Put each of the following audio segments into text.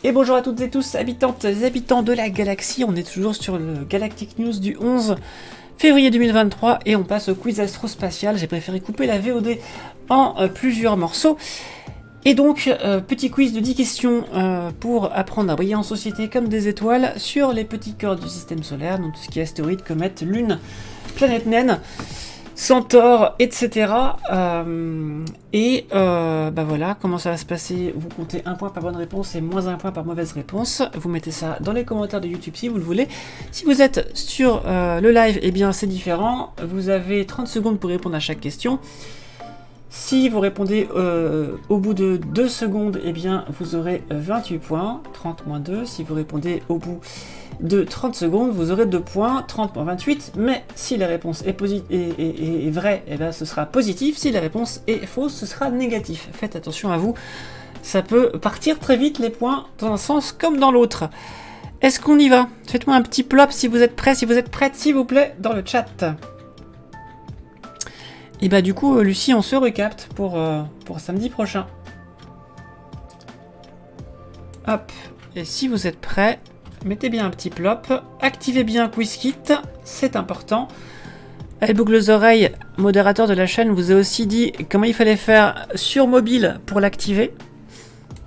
Et bonjour à toutes et tous, habitantes et habitants de la galaxie. On est toujours sur le Galactic News du 11 février 2023 et on passe au quiz astrospatial. J'ai préféré couper la VOD en plusieurs morceaux. Et donc, petit quiz de 10 questions pour apprendre à briller en société comme des étoiles sur les petits corps du système solaire, donc tout ce qui est astéroïdes, comètes, lune, planète naine, Centaure, etc. Bah voilà, comment ça va se passer? Vous comptez 1 point par bonne réponse et moins 1 point par mauvaise réponse. Vous mettez ça dans les commentaires de YouTube si vous le voulez. Si vous êtes sur le live, eh bien c'est différent. Vous avez 30 secondes pour répondre à chaque question. Si vous répondez au bout de 2 secondes, eh bien vous aurez 28 points, 30 moins 2. Si vous répondez au bout de 30 secondes, vous aurez 2 points, 30 moins 28. Mais si la réponse est vraie, eh bien ce sera positif. Si la réponse est fausse, ce sera négatif. Faites attention à vous, ça peut partir très vite les points dans un sens comme dans l'autre. Est-ce qu'on y va? Faites-moi un petit plop si vous êtes prêts, si vous êtes prête, s'il vous plaît, dans le chat. Et bah du coup, Lucie, on se recapte pour samedi prochain. Hop, et si vous êtes prêts, mettez bien un petit plop, activez bien QuizKit, c'est important. Elle boucle les oreilles, modérateur de la chaîne, vous a aussi dit comment il fallait faire sur mobile pour l'activer.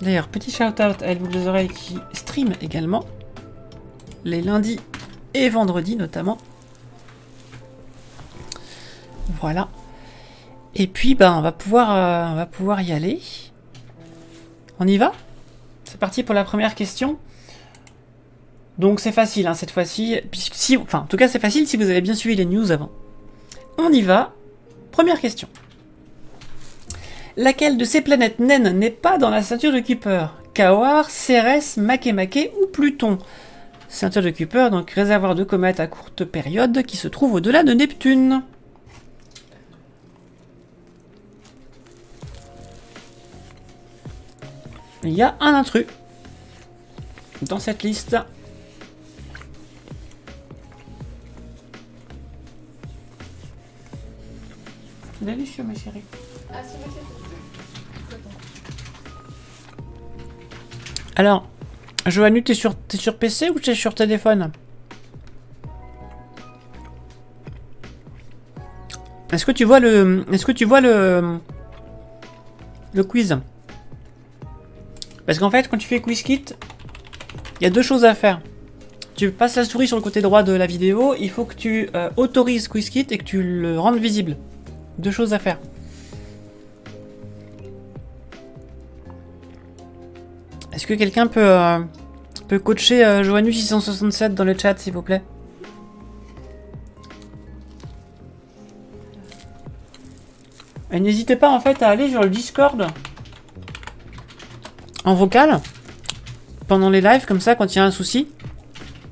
D'ailleurs, petit shout-out à Elle boucle les oreilles qui stream également, les lundis et vendredis notamment. Voilà. Et puis, bah, on va pouvoir y aller. On y va? C'est parti pour la première question. Donc c'est facile hein, cette fois-ci. Enfin, en tout cas, c'est facile si vous avez bien suivi les news avant. On y va. Première question. Laquelle de ces planètes naines n'est pas dans la ceinture de Kuiper? Quaoar, Cérès, Makemake ou Pluton? Ceinture de Kuiper, donc réservoir de comètes à courte période qui se trouve au-delà de Neptune. Il y a un intrus dans cette liste. Délicieux, ma chérie. Ah, c'est vrai, alors, Joannu, t'es sur PC ou t'es sur téléphone? Est-ce que tu vois le quiz? Parce qu'en fait, quand tu fais QuizKit, il y a 2 choses à faire. Tu passes la souris sur le côté droit de la vidéo, il faut que tu autorises QuizKit et que tu le rendes visible. 2 choses à faire. Est-ce que quelqu'un peut coacher Joannu667 dans le chat, s'il vous plaît? Et n'hésitez pas en fait à aller sur le Discord en vocal pendant les lives, comme ça, quand il y a un souci.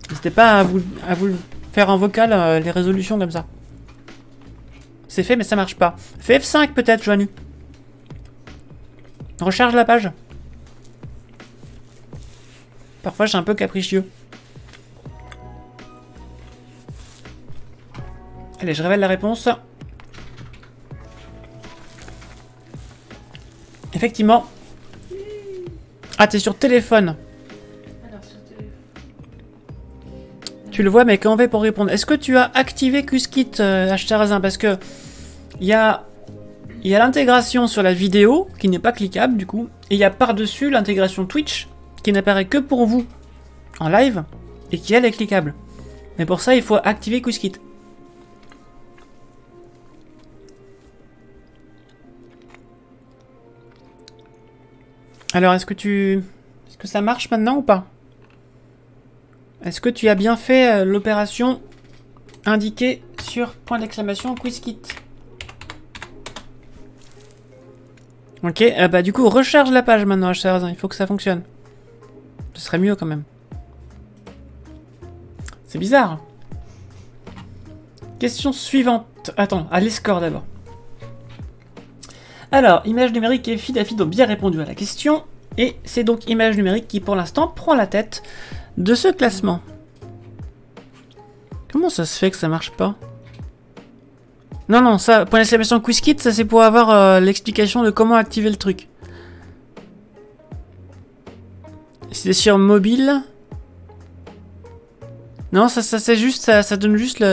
N'hésitez pas à vous le faire en vocal, les résolutions comme ça. C'est fait, mais ça marche pas. Fais F5 peut-être, Joannu. Recharge la page. Parfois, je suis un peu capricieux. Allez, je révèle la réponse. Effectivement. Ah, t'es sur téléphone. Alors, sur téléphone. Tu le vois, mais comment on fait pour répondre? Est-ce que tu as activé QuizKit, Htarazin? Parce que il y a l'intégration sur la vidéo qui n'est pas cliquable du coup, et il y a par-dessus l'intégration Twitch qui n'apparaît que pour vous en live et qui elle est cliquable. Mais pour ça, il faut activer QuizKit. Alors, est-ce que ça marche maintenant ou pas? Est-ce que tu as bien fait l'opération indiquée sur point d'exclamation QuizKit? Ok, bah du coup, recharge la page maintenant, il faut que ça fonctionne. Ce serait mieux quand même. C'est bizarre. Question suivante. Attends, à les scores d'abord. Alors, image numérique et Fidafido ont bien répondu à la question. Et c'est donc image numérique qui, pour l'instant, prend la tête de ce classement. Comment ça se fait que ça marche pas? Non, non, ça, point d'exclamation QuizKit, ça c'est pour avoir l'explication de comment activer le truc. C'est sur mobile. Non, ça c'est juste, ça donne juste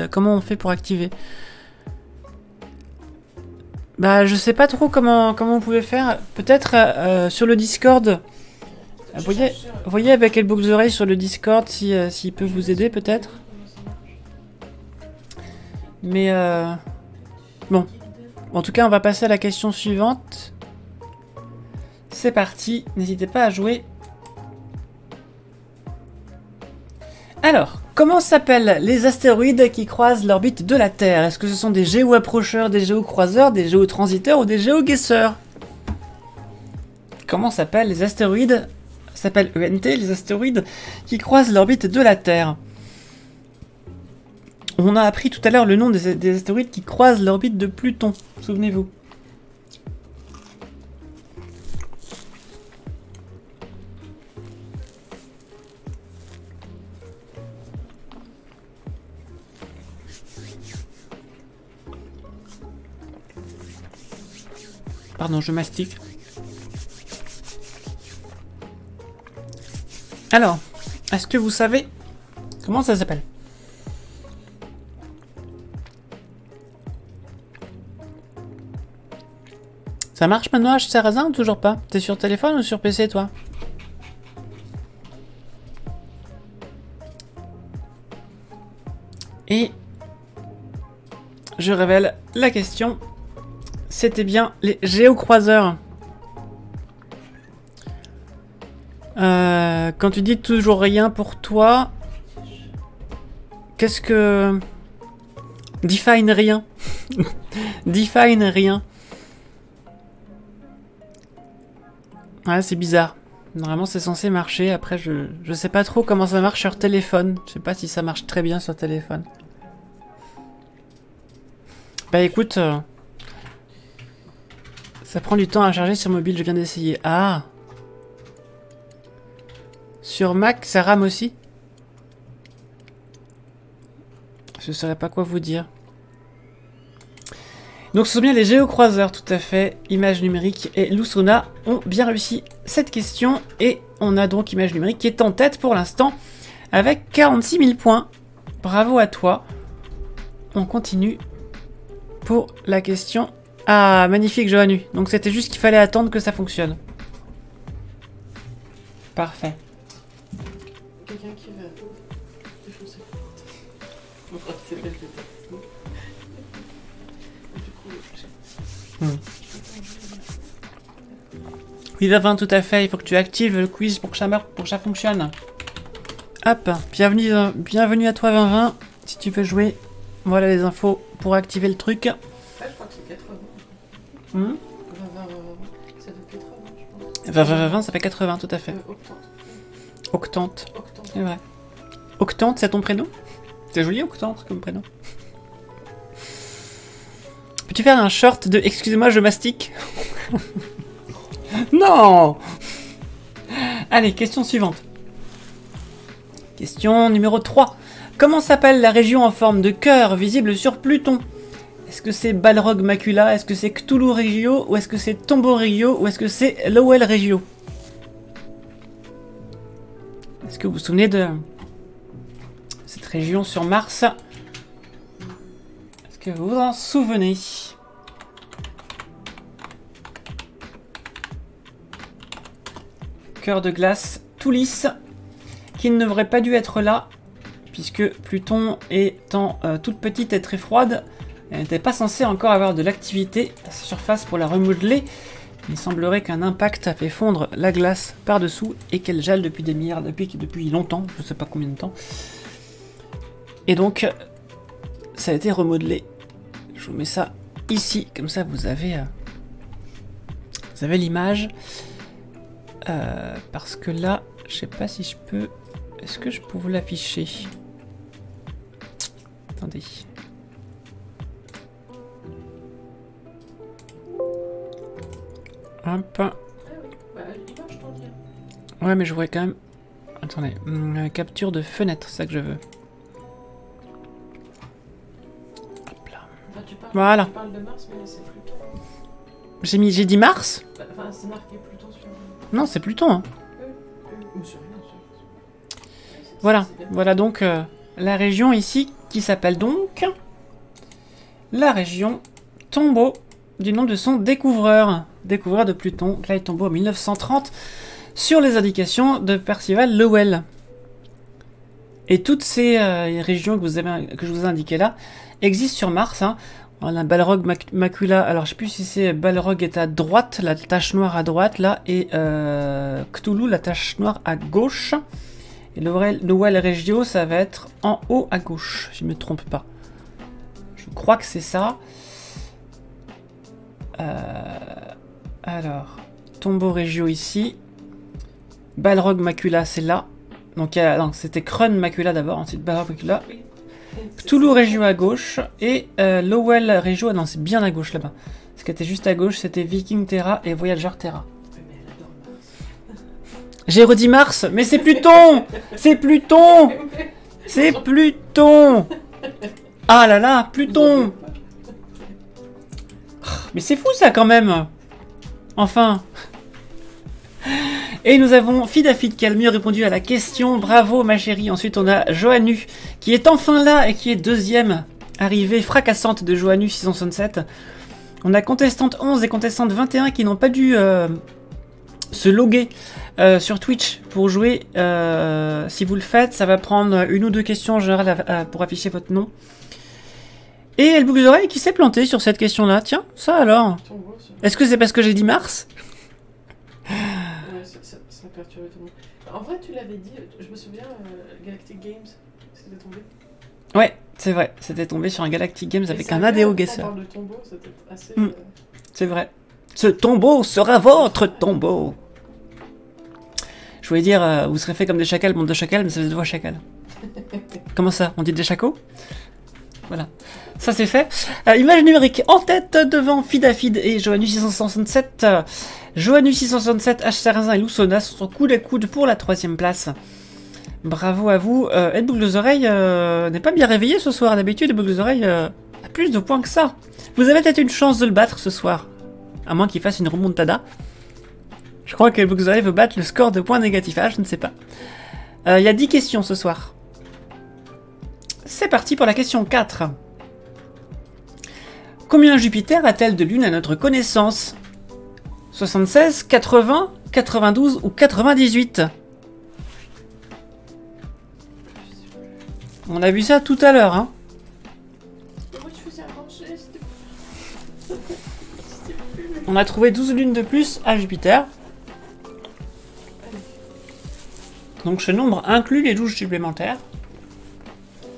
comment on fait pour activer. Bah, je sais pas trop comment vous pouvez faire. Peut-être sur le Discord. Voyez avec Elbox Oreille sur le Discord s'il peut vous aider, peut-être. Mais bon. En tout cas, on va passer à la question suivante. C'est parti. N'hésitez pas à jouer. Alors, comment s'appellent les astéroïdes qui croisent l'orbite de la Terre? Est-ce que ce sont des géo-approcheurs, des géocroiseurs, des géotransiteurs ou des géoguesseurs? Comment s'appellent les astéroïdes? Ça s'appelle ENT, les astéroïdes qui croisent l'orbite de la Terre. On a appris tout à l'heure le nom des astéroïdes qui croisent l'orbite de Pluton. Souvenez-vous. Pardon, je mastique. Alors, est-ce que vous savez comment ça s'appelle? Ça marche maintenant, Sarrazin, ou toujours pas? T'es sur téléphone ou sur PC, toi? Et je révèle la question. C'était bien les géocroiseurs. Quand tu dis toujours rien pour toi, qu'est-ce que... Define rien. Define rien. Ouais, c'est bizarre. Normalement, c'est censé marcher. Après, je sais pas trop comment ça marche sur téléphone. Je sais pas si ça marche très bien sur téléphone. Bah écoute... ça prend du temps à charger sur mobile, je viens d'essayer. Ah! Sur Mac, ça rame aussi? Je saurais pas quoi vous dire. Donc ce sont bien les géocroiseurs, tout à fait. Image numérique et Lusona ont bien réussi cette question. Et on a donc Image numérique qui est en tête pour l'instant avec 46 000 points. Bravo à toi. On continue pour la question. Ah, magnifique, Johannu. Donc c'était juste qu'il fallait attendre que ça fonctionne. Parfait. Quelqu'un qui va défoncer le Oui, Vavin, tout à fait. Il faut que tu actives le quiz pour que ça fonctionne. Hop, bienvenue à toi, Vavin. Si tu veux jouer, voilà les infos pour activer le truc. je crois que c'est 80. 20, ça fait 80, je pense. 20, ça fait 80, tout à fait. Octante. C'est vrai. Octante, c'est ton prénom? C'est joli, Octante, comme prénom. Peux-tu faire un short de « Excusez-moi, je mastique » Non! Allez, question suivante. Question numéro 3. Comment s'appelle la région en forme de cœur visible sur Pluton? Est-ce que c'est Balrog Macula? Est-ce que c'est Cthulhu Regio? Ou est-ce que c'est Tombo Regio? Ou est-ce que c'est Lowell Regio? Est-ce que vous vous souvenez de cette région sur Mars? Est-ce que vous vous en souvenez? Cœur de glace tout lisse, qui ne devrait pas dû être là, puisque Pluton étant toute petite et très froide, elle n'était pas censée encore avoir de l'activité à sa surface pour la remodeler. Il semblerait qu'un impact a fait fondre la glace par-dessous et qu'elle gèle depuis des milliards, depuis longtemps, je ne sais pas combien de temps. Et donc, ça a été remodelé. Je vous mets ça ici, comme ça vous avez l'image. Parce que là, je sais pas si je peux... Est-ce que je peux vous l'afficher? Attendez. Hop. Ouais, mais je voudrais quand même... Attendez. Capture de fenêtre, c'est ça que je veux. Hop là. Enfin, voilà. Tu parles de Mars, mais c'est Pluton. J'ai dit Mars? Enfin, c'est marqué Pluton sur... Non, c'est Pluton. Hein. Monsieur rien, monsieur. Voilà, C'est bien. voilà donc la région ici qui s'appelle donc la région Tombaugh, du nom de son découvreur de Pluton, Clyde Tombaugh en 1930, sur les indications de Percival Lowell. Et toutes ces régions que je vous ai indiquées là existent sur Mars. Hein. On a Balrog Macula, alors je sais plus si c'est Balrog est à droite, la tache noire à droite là, et Cthulhu, la tache noire à gauche. Et Lowell Regio, ça va être en haut à gauche, si je ne me trompe pas. Je crois que c'est ça. Alors, Tombaugh Regio ici. Balrog Macula, c'est là. Donc c'était Krun Macula d'abord, ensuite Balrog Macula. Cthulhu Regio à gauche. Et Lowell Regio, non, c'est bien à gauche là-bas. Ce qui était juste à gauche, c'était Viking Terra et Voyager Terra. Mais elle adore Mars. J'ai redit Mars, mais c'est Pluton! C'est Pluton! C'est Pluton! Ah là là, Pluton! Mais c'est fou ça quand même! Enfin! Et nous avons Fidafid qui a le mieux répondu à la question. Bravo ma chérie. Ensuite on a Johannu qui est enfin là et qui est deuxième arrivée fracassante de Johannu 667. On a contestante 11 et contestante 21 qui n'ont pas dû se loguer sur Twitch pour jouer. Si vous le faites, ça va prendre une ou deux questions en général pour afficher votre nom. Et El Boucle d'Oreille qui s'est planté sur cette question-là. Tiens, ça alors. Tombaugh, ça. Est-ce que c'est parce que j'ai dit Mars? Ouais, ça a perturbé tout le monde. En vrai, tu l'avais dit, je me souviens, Galactic Games, c'était tombé. Ouais, c'est vrai. C'était tombé sur un Galactic Games avec Et un c'est ADO vrai, guesser. quand on parle de tombeau, c'était assez... C'est vrai. Ce tombeau sera votre tombeau. Je voulais dire, vous serez fait comme des chacals, bande de chacals, mais ça fait deux fois chacal. Comment ça? On dit des chacos? Voilà. Ça c'est fait. Image numérique en tête devant Fidafid et Johannu 667. Johannu 667, H-Sarazin et Loussona sont coude à coude pour la 3ème place. Bravo à vous. Ed Boucle aux Oreilles n'est pas bien réveillé ce soir. D'habitude, Ed Boucle aux Oreilles a plus de points que ça. Vous avez peut-être une chance de le battre ce soir. À moins qu'il fasse une remontada. Je crois que Ed Boucle aux Oreilles veut battre le score de points négatifs. Ah, je ne sais pas. Il y a 10 questions ce soir. C'est parti pour la question 4. Combien Jupiter a-t-elle de lunes à notre connaissance? 76, 80, 92 ou 98? On a vu ça tout à l'heure, hein. Moi, je faisais à manger, c'était plus... On a trouvé 12 lunes de plus à Jupiter. Donc ce nombre inclut les 12 supplémentaires. J'ai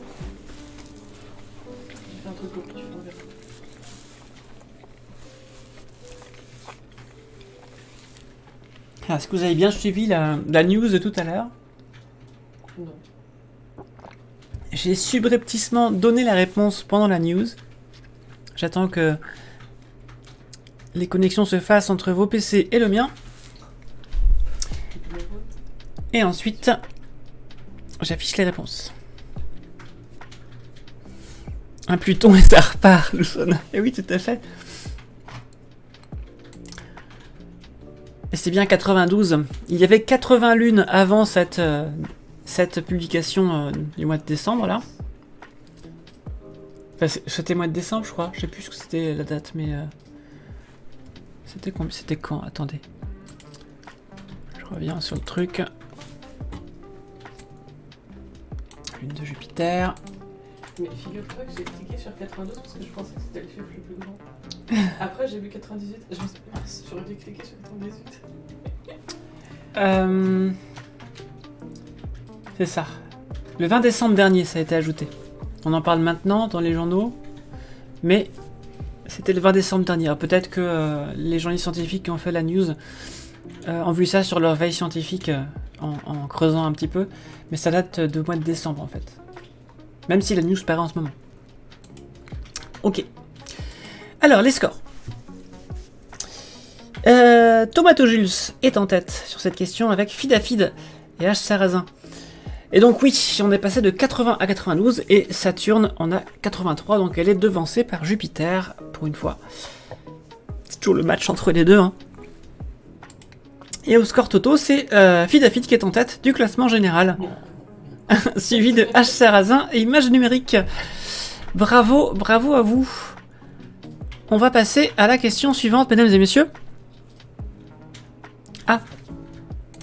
fait un truc pour que tu l'enverras. Est-ce que vous avez bien suivi la news de tout à l'heure? Non. J'ai subrepticement donné la réponse pendant la news. J'attends que les connexions se fassent entre vos PC et le mien. Et ensuite, j'affiche les réponses. Un Pluton et ça repart, Loussona. Et oui, tout à fait. Et c'est bien 92. Il y avait 80 lunes avant cette publication du mois de décembre, là. Enfin, c'était mois de décembre, je crois. Je sais plus ce que c'était la date, mais... C'était quand? Attendez. Je reviens sur le truc. Lune de Jupiter. Mais figure-toi que j'ai cliqué sur 92 parce que je pensais que c'était le chiffre le plus grand. Après, j'ai vu 98. Je me suis dit, mince, j'aurais dû cliquer sur 98. C'est ça. Le 20 décembre dernier, ça a été ajouté. On en parle maintenant dans les journaux, mais c'était le 20 décembre dernier. Alors peut-être que les journalistes scientifiques qui ont fait la news ont vu ça sur leur veille scientifique en creusant un petit peu, mais ça date de mois de décembre en fait. Même si la news paraît en ce moment. Ok. Alors, les scores. Tomato Jules est en tête sur cette question avec Fidafid et H. Sarazin. Et donc oui, on est passé de 80 à 92 et Saturne en a 83, donc elle est devancée par Jupiter pour une fois. C'est toujours le match entre les deux, hein. Et au score toto, c'est Fidafid qui est en tête du classement général. Suivi de H. Sarrazin et Image Numérique. Bravo, bravo à vous. On va passer à la question suivante, mesdames et messieurs. Ah,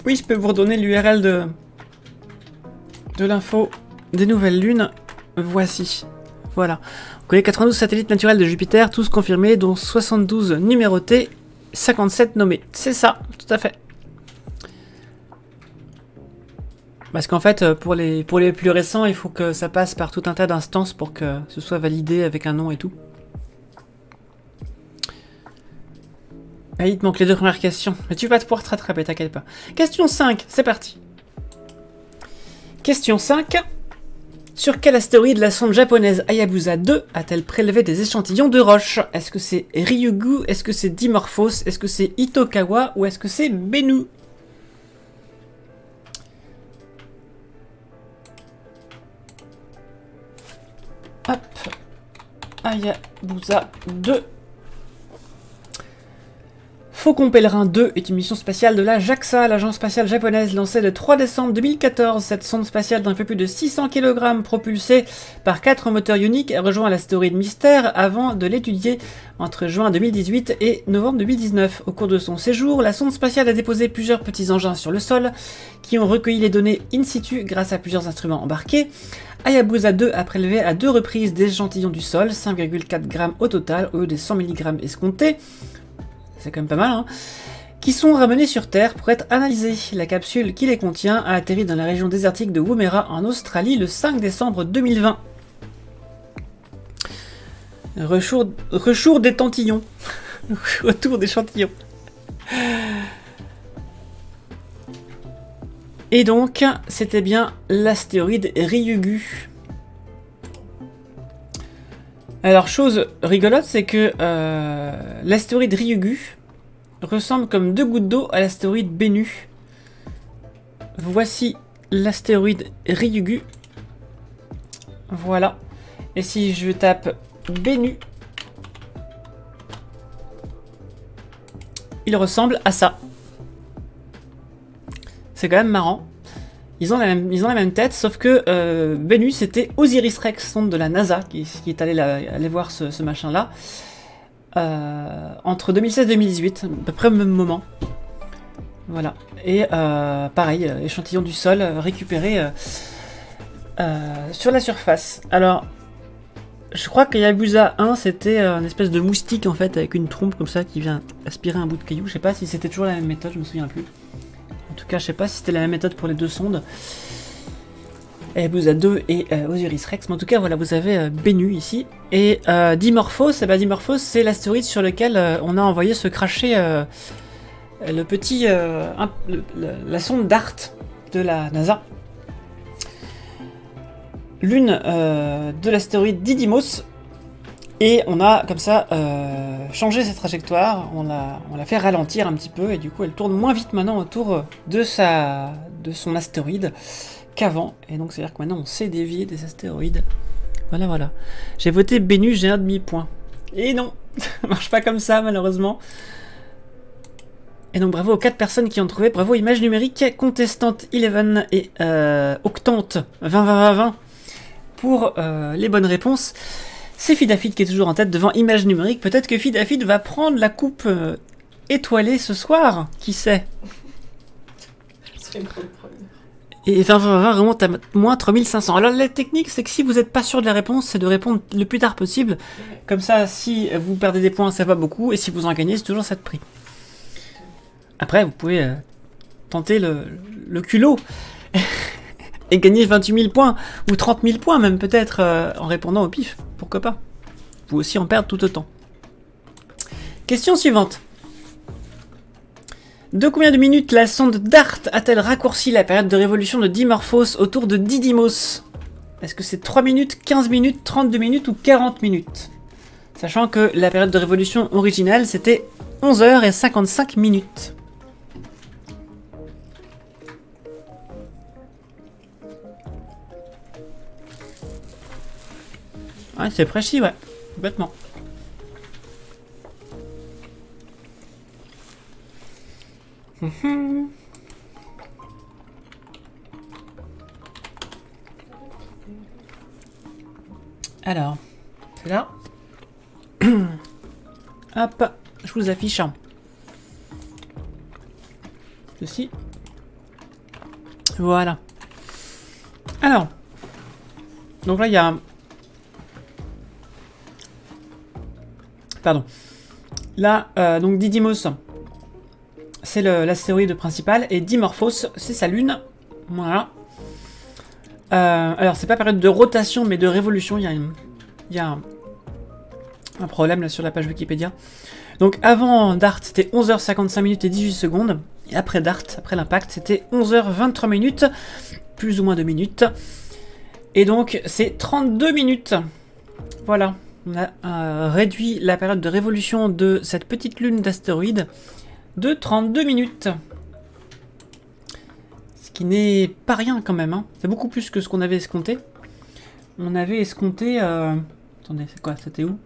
oui, je peux vous redonner l'URL de l'info des nouvelles lunes. Voici. Voilà. Vous connaissez 92 satellites naturels de Jupiter, tous confirmés, dont 72 numérotés, 57 nommés. C'est ça, tout à fait. Parce qu'en fait, pour les plus récents, il faut que ça passe par tout un tas d'instances pour que ce soit validé avec un nom et tout. Ah, il te manque les 2 premières questions. Mais tu vas pouvoir te rattraper, t'inquiète pas. Question 5, c'est parti. Question 5. Sur quel astéroïde la sonde japonaise Hayabusa 2 a-t-elle prélevé des échantillons de roches? Est-ce que c'est Ryugu? Est-ce que c'est Dimorphos? Est-ce que c'est Itokawa? Ou est-ce que c'est Bennu? Hop. Hayabusa 2. Faucon Pèlerin 2 est une mission spatiale de la JAXA, l'agence spatiale japonaise, lancée le 3 décembre 2014. Cette sonde spatiale d'un peu plus de 600 kg, propulsée par 4 moteurs uniques, a rejoint l'astéroïde Mystère avant de l'étudier entre juin 2018 et novembre 2019. Au cours de son séjour, la sonde spatiale a déposé plusieurs petits engins sur le sol qui ont recueilli les données in situ grâce à plusieurs instruments embarqués. Hayabusa 2 a prélevé à 2 reprises des échantillons du sol, 5,4 g au total au lieu des 100 mg escomptés. C'est quand même pas mal, hein, qui sont ramenés sur Terre pour être analysés. La capsule qui les contient a atterri dans la région désertique de Woomera en Australie le 5 décembre 2020. Rechour d'échantillons. Retour d'échantillons. Et donc, c'était bien l'astéroïde Ryugu. Alors, chose rigolote, c'est que l'astéroïde Ryugu ressemble comme 2 gouttes d'eau à l'astéroïde Bennu. Voici l'astéroïde Ryugu. Voilà. Et si je tape Bennu, il ressemble à ça. C'est quand même marrant. Ils ont la même tête, sauf que Bennu, c'était Osiris Rex, sonde de la NASA, qui est allé voir ce machin-là. Entre 2016 et 2018, à peu près au même moment. Voilà. Et pareil, échantillon du sol récupéré sur la surface. Alors, je crois que Hayabusa 1, c'était une espèce de moustique, en fait, avec une trompe comme ça, qui vient aspirer un bout de caillou. Je sais pas si c'était toujours la même méthode, je me souviens plus. En tout cas, je sais pas si c'était la même méthode pour les 2 sondes. Hayabusa 2 et Osiris Rex. Mais en tout cas, voilà, vous avez Bennu ici. Et Dimorphos, Dimorphos, c'est l'astéroïde sur lequel on a envoyé se cracher le petit, la sonde DART de la NASA. Lune de l'astéroïde Didymos. Et on a comme ça changé sa trajectoire, on l'a fait ralentir un petit peu et du coup elle tourne moins vite maintenant autour de son astéroïde qu'avant. Et donc c'est à dire que maintenant on sait dévier des astéroïdes. Voilà, voilà. J'ai voté Bennu, j'ai un demi-point. Et non, ça marche pas comme ça malheureusement. Et donc bravo aux 4 personnes qui ont trouvé, bravo Image Numérique, Contestante 11 et Octante 20 pour les bonnes réponses. C'est Fidafid qui est toujours en tête devant Image Numérique. Peut-être que Fidafid va prendre la coupe étoilée ce soir. Qui sait? Et 20 remonte à moins 3500. Alors la technique, c'est que si vous n'êtes pas sûr de la réponse, c'est de répondre le plus tard possible. Comme ça, si vous perdez des points, ça va beaucoup. Et si vous en gagnez, c'est toujours ça de prix. Après, vous pouvez tenter le culot. Et gagner 28 000 points, ou 30 000 points même peut-être, en répondant au pif. Pourquoi pas? Vous aussi en perdre tout autant. Question suivante. De combien de minutes la sonde DART a-t-elle raccourci la période de révolution de Dimorphos autour de Didymos? Est-ce que c'est 3 minutes, 15 minutes, 32 minutes ou 40 minutes? Sachant que la période de révolution originale, c'était 11 h et 55 minutes. Ouais, c'est précis, ouais. Complètement. Mhm. Alors, c'est là. Hop, je vous affiche. Ceci. Voilà. Alors. Donc là, il y a... Pardon. Là, donc Didymos, c'est l'astéroïde principal. Et Dimorphos, c'est sa lune. Voilà. Alors, c'est pas période de rotation, mais de révolution. Il y a un problème là sur la page Wikipédia. Donc, avant Dart, c'était 11h55 minutes et 18 secondes. Et après Dart, après l'impact, c'était 11h23 minutes. Plus ou moins 2 minutes. Et donc, c'est 32 minutes. Voilà. On a réduit la période de révolution de cette petite lune d'astéroïde de 32 minutes. Ce qui n'est pas rien quand même. Hein. C'est beaucoup plus que ce qu'on avait escompté. On avait escompté... Attendez, c'est quoi? C'était où?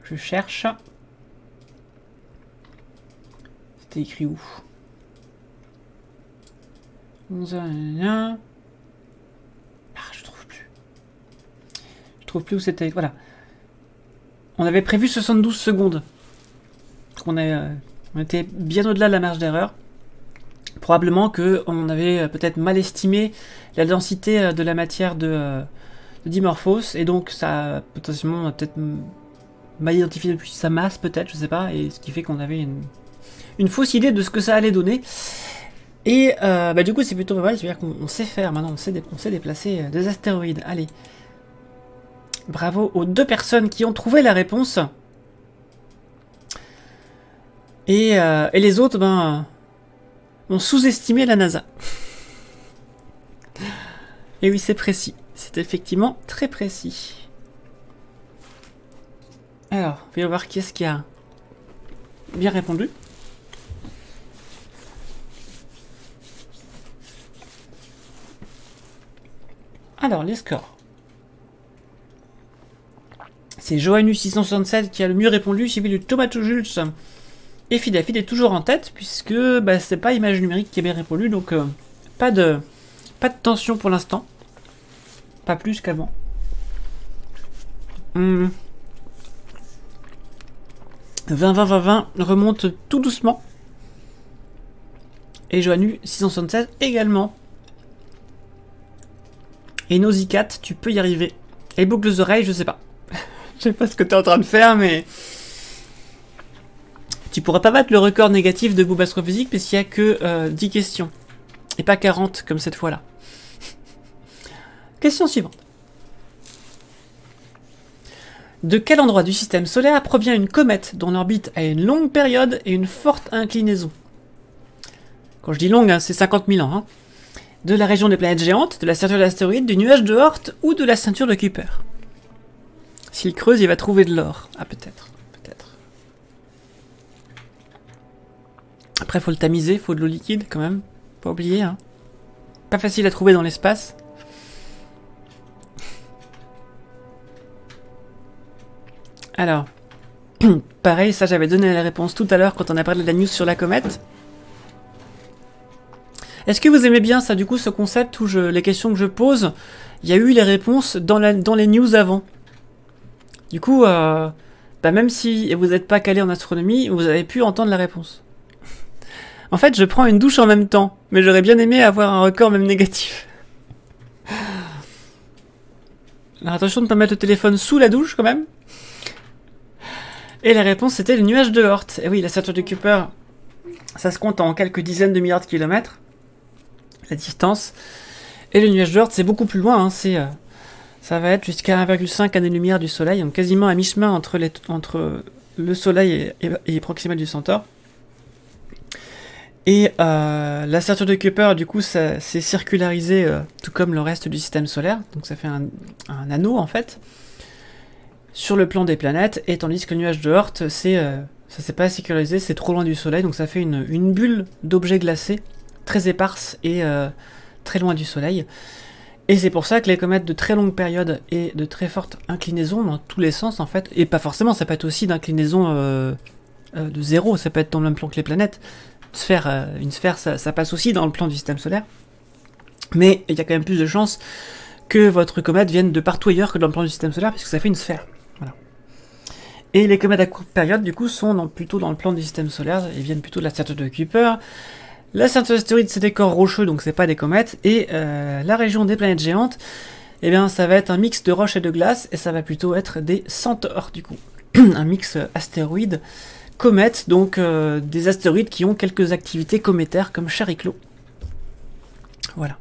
Je cherche. C'était écrit où? 11h... je trouve plus. Je trouve plus où c'était. Voilà. On avait prévu 72 secondes. On était bien au-delà de la marge d'erreur. Probablement qu'on avait peut-être mal estimé la densité de la matière de Dimorphos. Et donc ça a potentiellement peut-être mal identifié depuis sa masse, peut-être, je sais pas. Et ce qui fait qu'on avait une fausse idée de ce que ça allait donner. Et du coup c'est plutôt pas mal, c'est-à-dire qu'on sait faire maintenant, on sait déplacer des astéroïdes. Allez. Bravo aux 2 personnes qui ont trouvé la réponse. Et les autres, ont sous-estimé la NASA. Et oui, c'est précis. C'est effectivement très précis. Alors, voyons voir qui est-ce qui a bien répondu. Alors, les scores. C'est Johannu667 qui a le mieux répondu, suivi de Tomatojulz. Et Fidafid est toujours en tête, puisque c'est pas Image Numérique qui a bien répondu, donc pas de tension pour l'instant. Pas plus qu'avant. 20-20-20-20 remonte tout doucement. Et Johannu667 également. Et Nausicaa, tu peux y arriver. Et boucles d'oreilles, je sais pas. Je sais pas ce que tu es en train de faire, mais... Tu pourras pas battre le record négatif de Boob Astrophysique, puisqu'il n'y a que 10 questions. Et pas 40, comme cette fois-là. Question suivante. De quel endroit du système solaire provient une comète dont l'orbite a une longue période et une forte inclinaison? Quand je dis longue, c'est 50 000 ans. Hein. De la région des planètes géantes, de la ceinture d'astéroïdes, du nuage de Oort ou de la ceinture de Kuiper. S'il creuse, il va trouver de l'or. Ah, peut-être. Peut-être. Après, il faut le tamiser, il faut de l'eau liquide quand même. Pas oublier. Hein. Pas facile à trouver dans l'espace. Alors, pareil, ça j'avais donné la réponse tout à l'heure quand on a parlé de la news sur la comète. Est-ce que vous aimez bien ça, du coup, ce concept où les questions que je pose, il y a eu les réponses dans les news avant. Du coup, même si vous n'êtes pas calé en astronomie, vous avez pu entendre la réponse. En fait, je prends une douche en même temps, mais j'aurais bien aimé avoir un record même négatif. Alors attention de ne pas mettre le téléphone sous la douche quand même. Et la réponse c'était le nuage de Oort. Et oui, la ceinture de Kuiper, ça se compte en quelques dizaines de milliards de kilomètres, la distance. Et le nuage de Oort c'est beaucoup plus loin, hein. Ça va être jusqu'à 1,5 années-lumière du Soleil, donc quasiment à mi-chemin entre le Soleil et Proxima du Centaure. Et la ceinture de Kuiper, du coup, ça s'est circularisé tout comme le reste du système solaire, donc ça fait un anneau en fait, sur le plan des planètes, et tandis que le nuage de Oort, ça s'est pas circularisé, c'est trop loin du Soleil, donc ça fait une bulle d'objets glacés, très éparse et très loin du Soleil. Et c'est pour ça que les comètes de très longue période et de très forte inclinaison dans tous les sens en fait, et pas forcément, ça peut être aussi d'inclinaison de zéro, ça peut être dans le même plan que les planètes. Une sphère ça passe aussi dans le plan du système solaire, mais il y a quand même plus de chances que votre comète vienne de partout ailleurs que dans le plan du système solaire, puisque ça fait une sphère. Voilà. Et les comètes à courte période, du coup, sont plutôt dans le plan du système solaire, et viennent plutôt de la ceinture de Kuiper. La ceinture d'astéroïdes, c'est des corps rocheux, donc c'est pas des comètes. Et la région des planètes géantes, eh bien, ça va être un mix de roches et de glace, et ça va plutôt être des centaures, du coup. Un mix astéroïdes, comètes, donc des astéroïdes qui ont quelques activités cométaires, comme Chariclo. Voilà.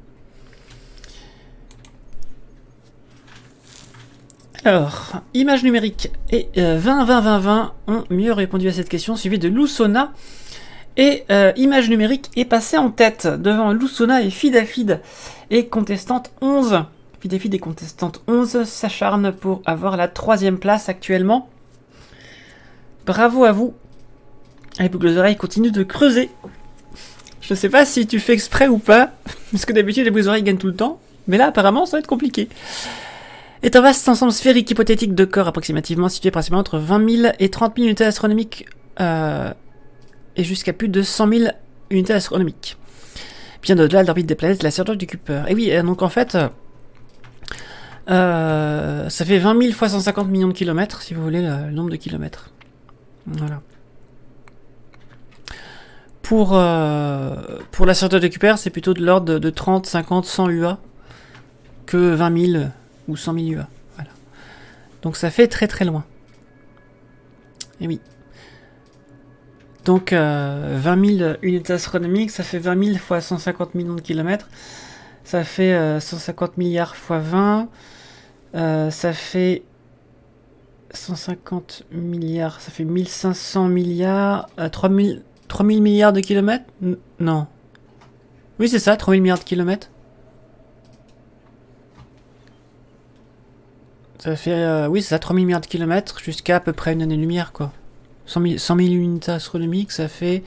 Alors, images numériques et 20-20-20-20 ont mieux répondu à cette question, suivi de Lusona. Et image numérique est passée en tête devant Lusona et Fidafid et contestante 11. Fidafid et contestante 11 s'acharnent pour avoir la 3e place actuellement. Bravo à vous. Les boucles d'oreilles continuent de creuser. Je sais pas si tu fais exprès ou pas, parce que d'habitude les boucles d'oreilles gagnent tout le temps, mais là apparemment ça va être compliqué. Est un vaste ensemble sphérique hypothétique de corps approximativement situé principalement entre 20 000 et 30 000 unités astronomiques et jusqu'à plus de 100 000 unités astronomiques. Bien au-delà de l'orbite des planètes, la ceinture du Kuiper. Et oui, donc en fait, ça fait 20 000 fois 150 millions de kilomètres, si vous voulez le nombre de kilomètres. Voilà. Pour la ceinture de Kuiper, c'est plutôt de l'ordre de 30, 50, 100 UA que 20 000 ou 100 000 UA. Voilà. Donc ça fait très très loin. Et oui. Donc 20 000 unités astronomiques, ça fait 20 000 fois 150 millions de kilomètres. Ça fait 150 milliards fois 20. Ça fait 150 milliards, ça fait 1500 milliards. 3000 milliards de kilomètres. Non. Oui, c'est ça, 3000 milliards de kilomètres. Ça fait, oui, c'est ça, 3000 milliards de kilomètres jusqu'à à peu près une année-lumière, quoi. 100 000 unités astronomiques, ça fait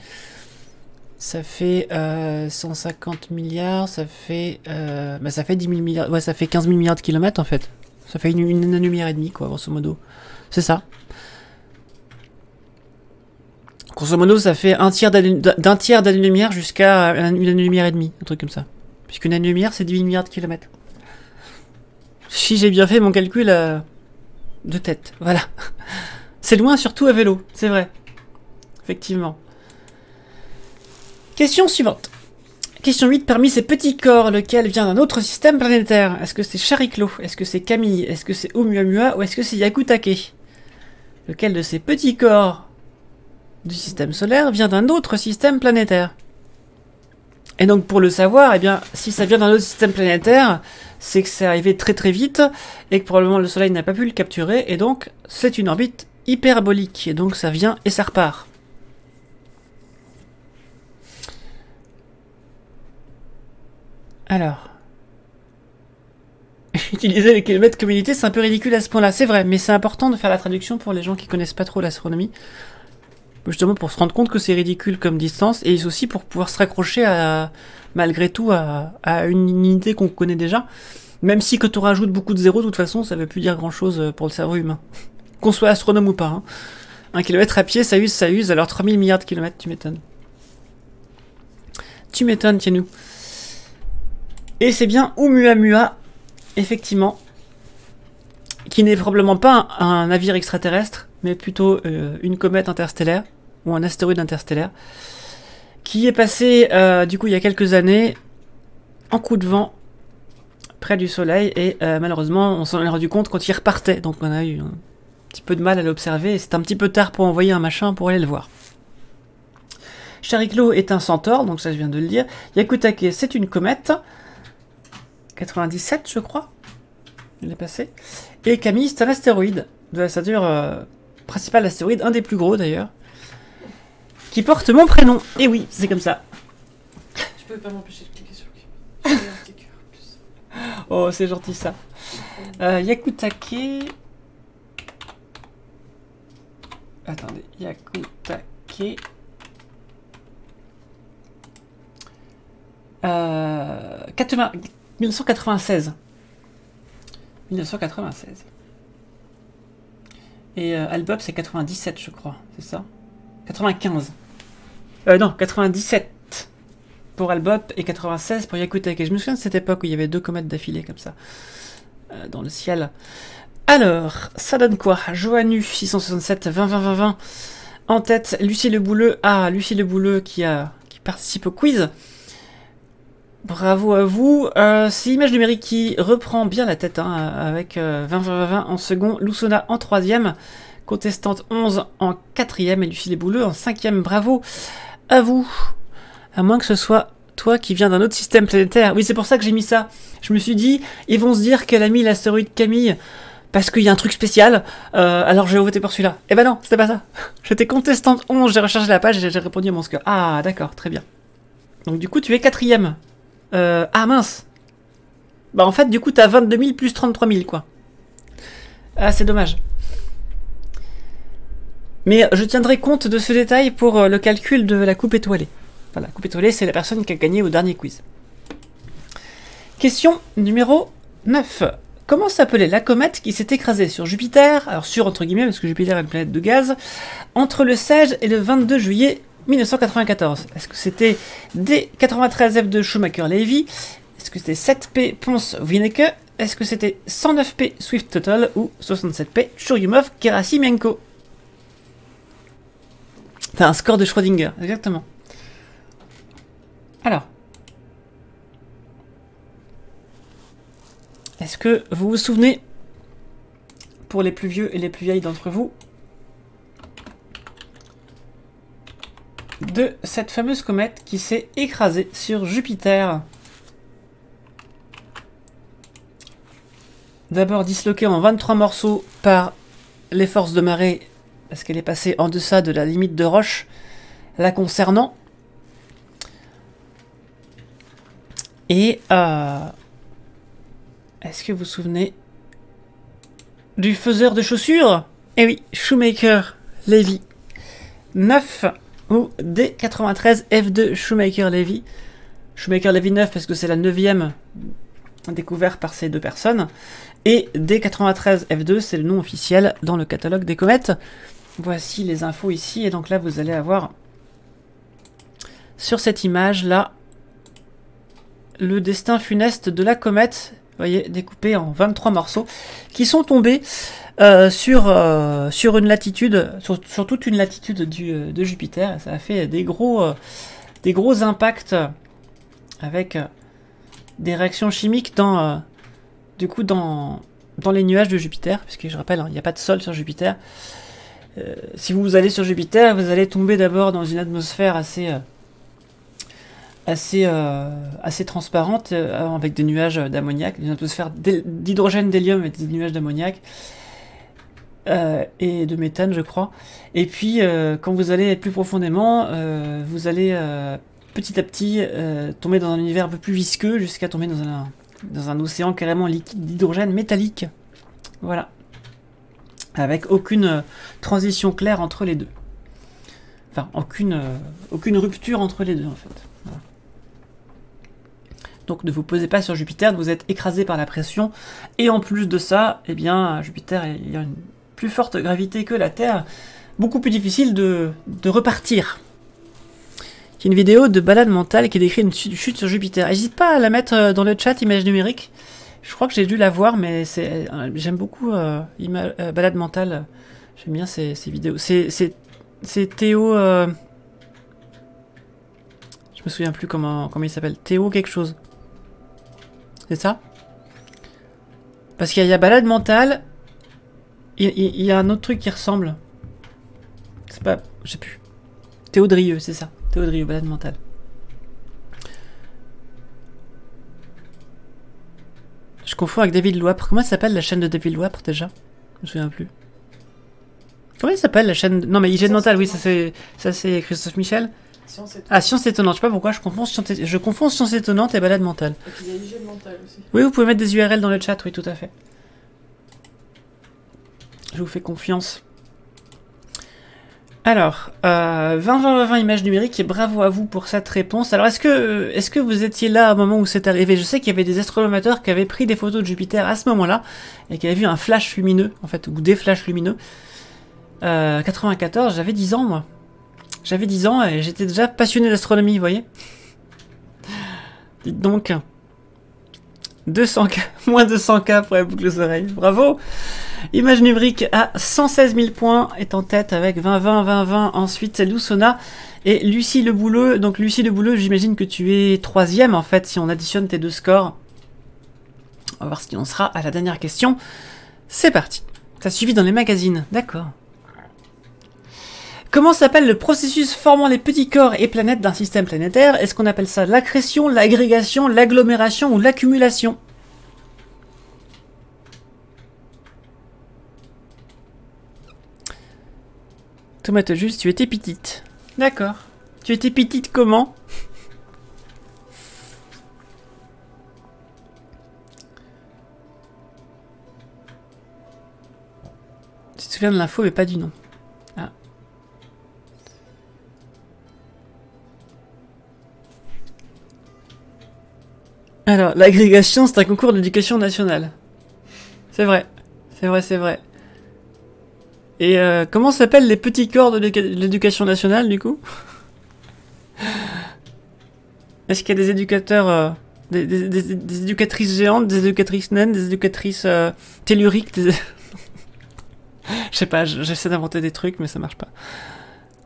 150 milliards, ça fait 10 000 milliards, ouais, ça fait 15 000 milliards de kilomètres, en fait. Ça fait une année-lumière et demie, quoi, grosso modo. C'est ça. Grosso modo, ça fait d'un tiers d'année-lumière jusqu'à une année-lumière et demie, un truc comme ça. Puisqu'une année-lumière, c'est 10 000 milliards de kilomètres. Si j'ai bien fait mon calcul de tête, voilà. C'est loin, surtout à vélo, c'est vrai. Effectivement. Question suivante. Question 8. Parmi ces petits corps, lequel vient d'un autre système planétaire? Est-ce que c'est Chariclo? Est-ce que c'est Camille? Est-ce que c'est Oumuamua? Ou est-ce que c'est Hyakutake? Lequel de ces petits corps du système solaire vient d'un autre système planétaire? Et donc pour le savoir, eh bien, si ça vient d'un autre système planétaire, c'est que c'est arrivé très très vite et que probablement le Soleil n'a pas pu le capturer, et donc c'est une orbite hyperbolique, et donc ça vient et ça repart. Alors, utiliser les kilomètres comme unité, c'est un peu ridicule à ce point-là, c'est vrai, mais c'est important de faire la traduction pour les gens qui connaissent pas trop l'astronomie, justement pour se rendre compte que c'est ridicule comme distance, et aussi pour pouvoir se raccrocher à, malgré tout à une unité qu'on connaît déjà, même si quand on rajoute beaucoup de zéros, de toute façon, ça veut plus dire grand-chose pour le cerveau humain. Qu'on soit astronome ou pas. Hein. 1 kilomètre à pied, ça use, alors 3000 milliards de kilomètres, tu m'étonnes. Tu m'étonnes, tiens-nous. Et c'est bien Oumuamua, effectivement, qui n'est probablement pas un navire extraterrestre, mais plutôt une comète interstellaire, ou un astéroïde interstellaire, qui est passé, du coup, il y a quelques années, en coup de vent, près du Soleil, et malheureusement, on s'en est rendu compte quand il repartait, donc on a eu un petit peu de mal à l'observer, et c'est un petit peu tard pour envoyer un machin pour aller le voir. Chariclo est un centaure, donc ça je viens de le dire. Hyakutake, c'est une comète, 97 je crois, il est passé. Et Camille, c'est un astéroïde, de la ceinture principale astéroïde, un des plus gros d'ailleurs, qui porte mon prénom. Et oui, c'est comme ça. Je pouvais pas m'empêcher de cliquer sur le cul. Un petit cœur en plus. Oh, c'est gentil ça. Hyakutake... Attendez, Hyakutake... 1996. 1996. Et Albop, c'est 97, je crois, c'est ça? 95. Non, 97 pour Albop et 96 pour Yakutek. Et je me souviens de cette époque où il y avait deux comètes d'affilée comme ça, dans le ciel. Alors, ça donne quoi? Joannu, 667, 20, 20, 20, 20. En tête, Lucie Le Bouleux. Ah, Lucie Le Bouleux qui participe au quiz. Bravo à vous. C'est Image Numérique qui reprend bien la tête, hein, avec 20, 20, 20, 20 en second. Lusona en troisième. Contestante 11 en quatrième. Et Lucie Le Bouleux en cinquième. Bravo à vous. À moins que ce soit toi qui viens d'un autre système planétaire. Oui, c'est pour ça que j'ai mis ça. Je me suis dit, ils vont se dire qu'elle a mis l'astéroïde Camille parce qu'il y a un truc spécial, alors je vais voter pour celui-là. Eh ben non, c'était pas ça. J'étais contestante 11, j'ai recherché la page et j'ai répondu à mon score. Ah, d'accord, très bien. Donc du coup, tu es quatrième. Ah mince. Bah en fait, du coup, t'as 22 000 plus 33 000, quoi. Ah, c'est dommage. Mais je tiendrai compte de ce détail pour le calcul de la coupe étoilée. Voilà, la coupe étoilée, c'est la personne qui a gagné au dernier quiz. Question numéro 9. Comment s'appelait la comète qui s'est écrasée sur Jupiter, alors sur entre guillemets parce que Jupiter est une planète de gaz, entre le 16 et le 22 juillet 1994? Est-ce que c'était D93F de Schumacher-Levy? Est-ce que c'était 7P Pons-Winnecke? Est-ce que c'était 109P Swift-Total ou 67P Churyumov-Gerasimenko? T'as un score de Schrödinger, exactement. Alors. Est-ce que vous vous souvenez, pour les plus vieux et les plus vieilles d'entre vous, de cette fameuse comète qui s'est écrasée sur Jupiter? D'abord disloquée en 23 morceaux par les forces de marée, parce qu'elle est passée en deçà de la limite de Roche la concernant. Et est-ce que vous vous souvenez du faiseur de chaussures? Eh oui, Schumacher-Levy 9 ou D93 F2 Schumacher-Levy. Schumacher-Levy 9 parce que c'est la 9e découverte par ces deux personnes. Et D93 F2, c'est le nom officiel dans le catalogue des comètes. Voici les infos ici. Et donc là, vous allez avoir sur cette image-là le destin funeste de la comète. Vous voyez, découpé en 23 morceaux, qui sont tombés sur une latitude, sur toute une latitude de Jupiter. Et ça a fait des gros impacts avec des réactions chimiques dans les nuages de Jupiter, puisque je rappelle, il n'y a pas de sol sur Jupiter. Si vous allez sur Jupiter, vous allez tomber d'abord dans une atmosphère assez transparente, avec des nuages d'ammoniac, une atmosphère d'hydrogène, d'hélium et des nuages d'ammoniac et de méthane, je crois. Et puis quand vous allez plus profondément, vous allez petit à petit tomber dans un univers un peu plus visqueux jusqu'à tomber dans un océan carrément liquide d'hydrogène métallique. Voilà. Avec aucune transition claire entre les deux. Enfin, aucune rupture entre les deux en fait. Voilà. Donc ne vous posez pas sur Jupiter, vous êtes écrasé par la pression. Et en plus de ça, eh bien, Jupiter il y a une plus forte gravité que la Terre. Beaucoup plus difficile de repartir. Il y a une vidéo de balade mentale qui décrit une chute sur Jupiter. N'hésite pas à la mettre dans le chat, image numérique. Je crois que j'ai dû la voir, mais j'aime beaucoup balade mentale. J'aime bien ces vidéos. C'est Théo... je me souviens plus comment il s'appelle. Théo quelque chose. C'est ça? Parce qu'il y a balade mentale. Il y a un autre truc qui ressemble. C'est pas... Je sais plus. Théo Drieux, c'est ça. Théo Drieux, balade mentale. Je confonds avec David Loipre. Comment s'appelle la chaîne de David Loipre déjà? Je me souviens plus. Comment il s'appelle la chaîne? Non mais hygiène mentale, oui, ça c'est Christophe Michel. Science étonnante. Je sais pas pourquoi je confonds science étonnante et balade mentale. Et puis il y a hygiène mentale aussi. Oui, vous pouvez mettre des URL dans le chat, oui, tout à fait. Je vous fais confiance. Alors, 20 images numériques, et bravo à vous pour cette réponse. Alors, est-ce que vous étiez là au moment où c'est arrivé? Je sais qu'il y avait des astronomateurs qui avaient pris des photos de Jupiter à ce moment-là, et qui avaient vu un flash lumineux, en fait, ou des flashs lumineux. 94, j'avais 10 ans, moi. J'avais 10 ans, et j'étais déjà passionné d'astronomie, vous voyez? Dites donc. 200K, moins 200K pour la boucle aux oreilles. Bravo! Image numérique à 116 000 points est en tête avec 20-20-20-20. Ensuite, c'est Lusona et Lucie Le Bouleux. Donc, Lucie Le Bouleux, j'imagine que tu es 3e en fait si on additionne tes deux scores. On va voir ce qu'il en sera à la dernière question. C'est parti. T'as suivi dans les magazines. D'accord. Comment s'appelle le processus formant les petits corps et planètes d'un système planétaire? Est-ce qu'on appelle ça l'accrétion, l'agrégation, l'agglomération ou l'accumulation? Tomate juste, tu étais petite. D'accord. Tu étais petite comment? Tu te souviens de l'info mais pas du nom. Ah. Alors, l'agrégation, c'est un concours d'éducation nationale. C'est vrai. C'est vrai, c'est vrai. Et comment s'appellent les petits corps de l'éducation nationale, du coup? Est-ce qu'il y a des éducateurs, des éducatrices géantes, des éducatrices naines, des éducatrices telluriques Je sais pas, j'essaie d'inventer des trucs, mais ça marche pas.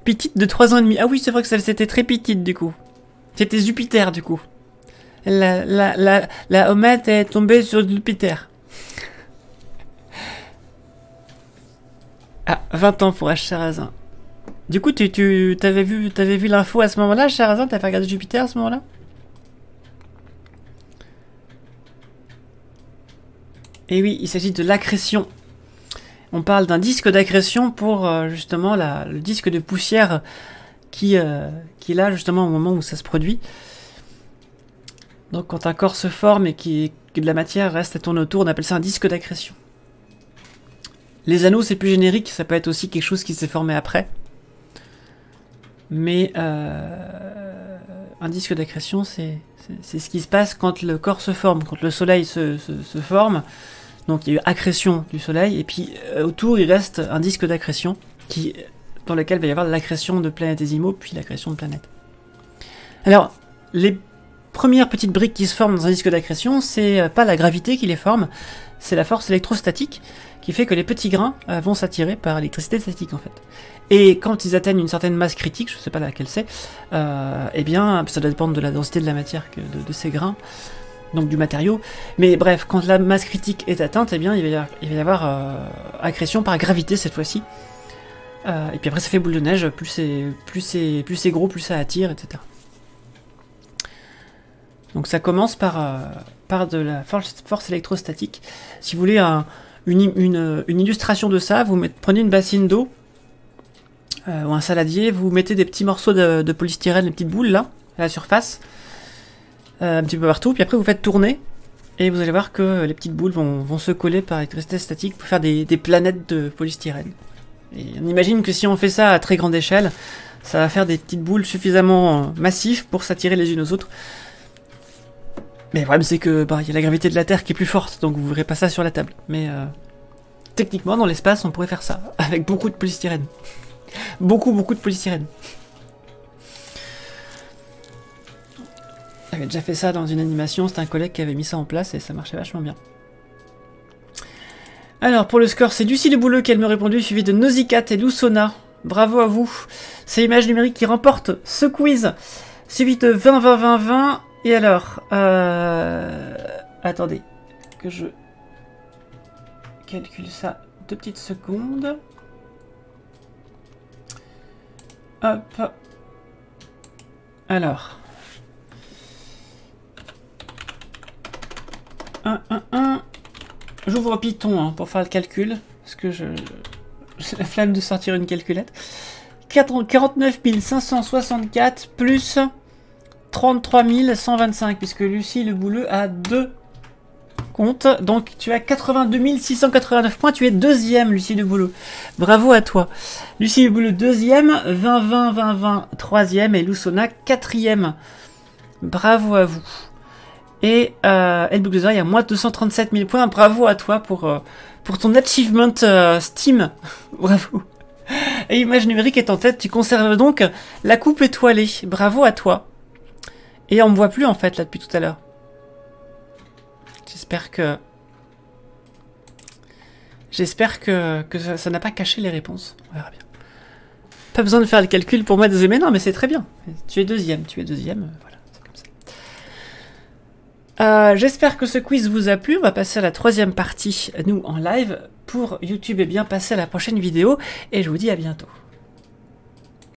Petite de 3 ans et demi. Ah oui, c'est vrai que c'était très petite, du coup. C'était Jupiter, du coup. La homette est tombée sur Jupiter. Ah, 20 ans pour Charazin. Du coup, t'avais vu l'info à ce moment-là, Charazin? T'avais regardé Jupiter à ce moment-là? Et oui, il s'agit de l'accrétion. On parle d'un disque d'accrétion pour justement le disque de poussière qui est là justement au moment où ça se produit. Donc quand un corps se forme et que de la matière reste à tourner autour, on appelle ça un disque d'accrétion. Les anneaux, c'est plus générique, ça peut être aussi quelque chose qui s'est formé après. Mais un disque d'accrétion, c'est ce qui se passe quand le corps se forme, quand le soleil se forme. Donc il y a eu accrétion du soleil, et puis autour il reste un disque d'accrétion dans lequel il va y avoir l'accrétion de planétésimaux, puis l'accrétion de planètes. Alors, les premières petites briques qui se forment dans un disque d'accrétion, c'est pas la gravité qui les forme, c'est la force électrostatique qui fait que les petits grains vont s'attirer par l'électricité statique en fait. Et quand ils atteignent une certaine masse critique, je sais pas laquelle c'est, eh bien ça doit dépendre de la densité de la matière, de ces grains, donc du matériau. Mais bref, quand la masse critique est atteinte, eh bien il va y avoir accrétion par gravité cette fois-ci. Et puis après ça fait boule de neige, plus c'est gros, plus ça attire, etc. Donc ça commence par de la force électrostatique. Si vous voulez une illustration de ça, vous prenez une bassine d'eau ou un saladier, vous mettez des petits morceaux de polystyrène, des petites boules là, à la surface, un petit peu partout, puis après vous faites tourner, et vous allez voir que les petites boules vont se coller par électricité statique pour faire des planètes de polystyrène. Et on imagine que si on fait ça à très grande échelle, ça va faire des petites boules suffisamment massives pour s'attirer les unes aux autres. Mais le problème c'est que y a la gravité de la Terre qui est plus forte, donc vous verrez pas ça sur la table. Mais techniquement dans l'espace on pourrait faire ça, avec beaucoup de polystyrène. Beaucoup de polystyrène. J'avais déjà fait ça dans une animation, c'était un collègue qui avait mis ça en place et ça marchait vachement bien. Alors pour le score, c'est Lucie Le Bouleux qui a me répondu, suivi de Nausicaa et Lusona. Bravo à vous. C'est Image Numérique qui remporte ce quiz, suivi de 20-20-20-20. Et alors, attendez, que je calcule ça 2 petites secondes. Hop. Alors. 1. J'ouvre Python pour faire le calcul, parce que j'ai la flemme de sortir une calculette. 49 564 plus 33 125, puisque Lucie Le Bouleux a 2 compte. Donc tu as 82 689 points, tu es deuxième, Lucie de Boulot. Bravo à toi. Lucie de Boulot deuxième, 20-20-20-20 troisième et Lusona quatrième. Bravo à vous. Et Elbugloser, il y a moins de 237 000 points. Bravo à toi pour ton achievement Steam. Bravo. Et Image Numérique est en tête. Tu conserves donc la coupe étoilée. Bravo à toi. Et on me voit plus en fait là depuis tout à l'heure. J'espère que ça n'a pas caché les réponses. On verra bien. Pas besoin de faire le calcul pour moi. Mais non, mais c'est très bien. Tu es deuxième. Voilà, c'est comme ça. J'espère que ce quiz vous a plu. On va passer à la troisième partie, nous, en live. Pour YouTube, et bien passer à la prochaine vidéo. Et je vous dis à bientôt.